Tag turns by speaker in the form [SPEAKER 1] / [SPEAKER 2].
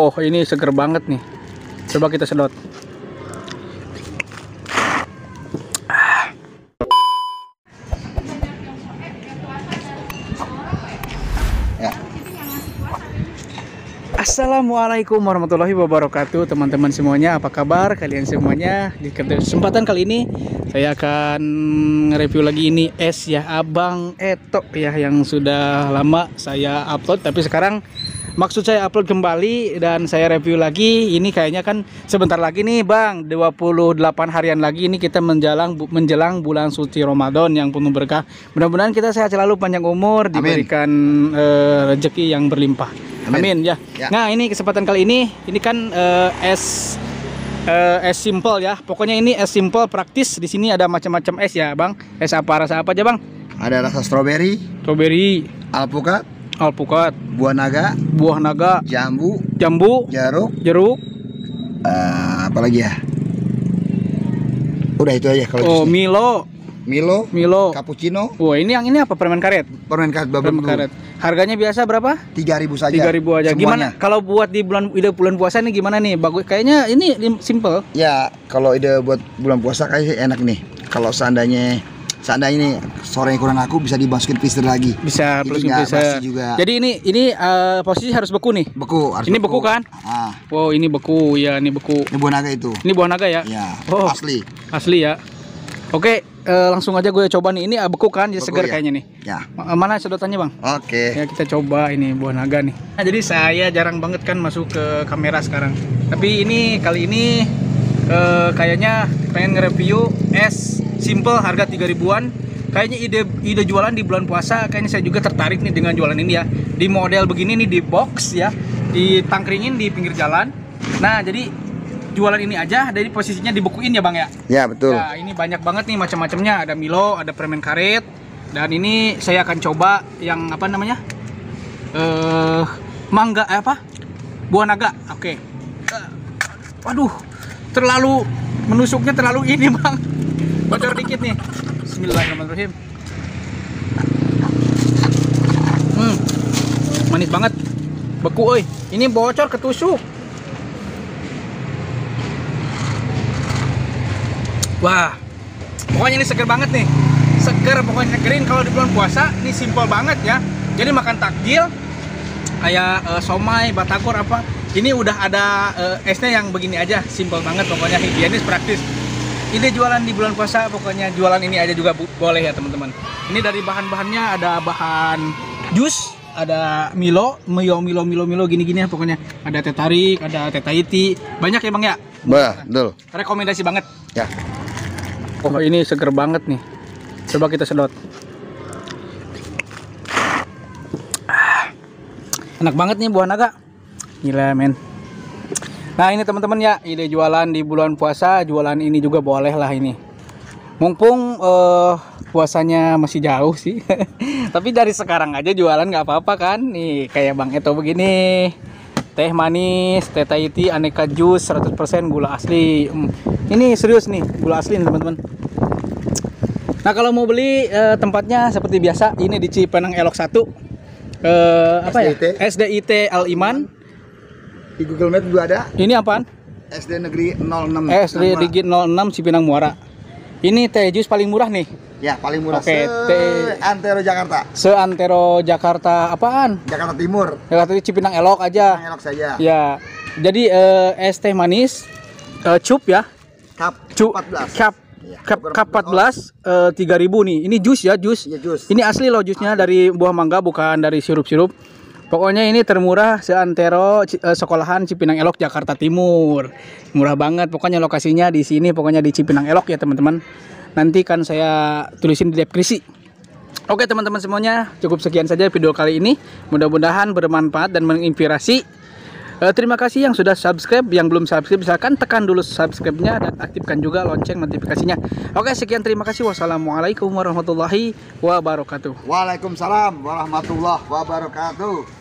[SPEAKER 1] Oh, ini seger banget nih. Coba kita sedot.
[SPEAKER 2] Ya.
[SPEAKER 1] Assalamualaikum warahmatullahi wabarakatuh, teman-teman semuanya. Apa kabar kalian semuanya? Di kesempatan kali ini saya akan review lagi ini es ya, Abang Eto ya, yang sudah lama saya upload, tapi sekarang maksud saya upload kembali dan saya review lagi. Ini kayaknya kan sebentar lagi nih Bang, 28 harian lagi ini kita menjelang bulan suci Ramadan yang penuh berkah. Mudah-mudahan kita sehat selalu, panjang umur, diberikan rezeki yang berlimpah. Amin ya. Nah, ini kesempatan kali ini kan es simple ya. Pokoknya ini es simple praktis. Di sini ada macam-macam es ya, Bang. Es apa, rasa apa aja, Bang?
[SPEAKER 2] Ada rasa strawberry,
[SPEAKER 1] alpukat,
[SPEAKER 2] buah naga, jambu, jeruk. Apa lagi ya? Udah itu aja kalau.
[SPEAKER 1] Oh, Milo,
[SPEAKER 2] cappuccino.
[SPEAKER 1] Wah, ini yang ini apa? Permen karet.
[SPEAKER 2] Permen karet.
[SPEAKER 1] Harganya biasa berapa?
[SPEAKER 2] 3.000 saja.
[SPEAKER 1] 3.000 aja.
[SPEAKER 2] Semuanya.
[SPEAKER 1] Gimana kalau buat di bulan puasa nih gimana nih? Bagus. Kayaknya ini simple.
[SPEAKER 2] Ya, kalau ide buat bulan puasa kayaknya enak nih. Kalau seandainya nih sore kurang aku bisa dimasukin freezer lagi.
[SPEAKER 1] Bisa masukin freezer juga. Jadi ini posisi harus beku nih. Ini beku kan? Wow, ini beku ya, ini beku.
[SPEAKER 2] Ini buah naga itu.
[SPEAKER 1] Ini buah naga ya?
[SPEAKER 2] Ya.
[SPEAKER 1] Oh, asli ya. Oke, langsung aja gue coba nih. Ini beku kan, jadi segar ya? Kayaknya nih. Ya. Mana sedotannya, Bang?
[SPEAKER 2] Oke.
[SPEAKER 1] Ya, kita coba ini buah naga nih. Nah, jadi saya jarang banget kan masuk ke kamera sekarang. Tapi kali ini kayaknya pengen nge-review es simple harga 3.000-an. Kayaknya ide jualan di bulan puasa, kayaknya saya juga tertarik nih dengan jualan ini ya. Di model begini nih, di box ya, ditangkringin di pinggir jalan. Nah, jadi jualan ini aja, dari posisinya dibekuin ya Bang ya? Ya, betul. Nah, ini banyak banget nih macam-macamnya. Ada Milo, ada permen karet. Dan ini saya akan coba yang apa namanya? Buah naga. Oke. Waduh, terlalu menusuknya, terlalu ini Bang. Bocor dikit nih. Bismillahirrahmanirrahim. Manis banget. Beku oi. Ini bocor, ketusuk. Wah, pokoknya ini seger banget nih. Seger, pokoknya segerin kalau di bulan puasa. Ini simple banget ya. Jadi makan takjil kayak somai, batagor apa. Ini udah ada esnya yang begini aja. Simple banget, pokoknya higienis, praktis. Ide jualan di bulan puasa, pokoknya jualan ini aja juga boleh ya teman-teman. Ini dari bahan-bahannya ada bahan jus, ada Milo gini-gini ya pokoknya. Ada teh tarik, ada teh Tahiti. Banyak ya Bang ya?
[SPEAKER 2] Betul.
[SPEAKER 1] Rekomendasi banget.
[SPEAKER 2] Ya.
[SPEAKER 1] Oh, ini seger banget nih. Coba kita sedot. Enak banget nih buah naga. Gila men. Nah, ini teman-teman ya, ide jualan di bulan puasa, jualan ini juga boleh lah ini. Mumpung puasanya masih jauh sih. Tapi dari sekarang aja jualan nggak apa-apa kan. Nih kayak Bang Eto begini. Teh manis, teh Tahiti, aneka jus 100% gula asli. Ini serius nih, gula asli teman-teman. Nah, kalau mau beli tempatnya seperti biasa, ini di Cipinang Elok 1. SDIT Al Iman.
[SPEAKER 2] Di Google Maps juga ada.
[SPEAKER 1] Ini apaan?
[SPEAKER 2] SD Negeri 06.
[SPEAKER 1] SD Negeri 06 Cipinang Muara. Ini teh jus paling murah nih.
[SPEAKER 2] Ya, paling murah.
[SPEAKER 1] Oke,
[SPEAKER 2] Antero Jakarta.
[SPEAKER 1] Seantero Jakarta apaan?
[SPEAKER 2] Jakarta Timur.
[SPEAKER 1] Jakarta Cipinang Elok aja.
[SPEAKER 2] Cipinang Elok saja.
[SPEAKER 1] Ya. Jadi es teh manis cup ya. Cup 14 3.000 nih. Ini jus ya, jus.
[SPEAKER 2] Ya, jus.
[SPEAKER 1] Ini asli loh jusnya dari buah mangga, bukan dari sirup-sirup. Pokoknya ini termurah seantero sekolahan Cipinang Elok Jakarta Timur. Murah banget. Pokoknya lokasinya di sini, pokoknya di Cipinang Elok ya teman-teman. Nanti kan saya tulisin di deskripsi. Oke teman-teman semuanya, cukup sekian saja video kali ini. Mudah-mudahan bermanfaat dan menginspirasi. Terima kasih yang sudah subscribe. Yang belum subscribe silakan tekan dulu subscribe-nya dan aktifkan juga lonceng notifikasinya. Oke, sekian, terima kasih. Wassalamualaikum warahmatullahi wabarakatuh.
[SPEAKER 2] Waalaikumsalam warahmatullahi wabarakatuh.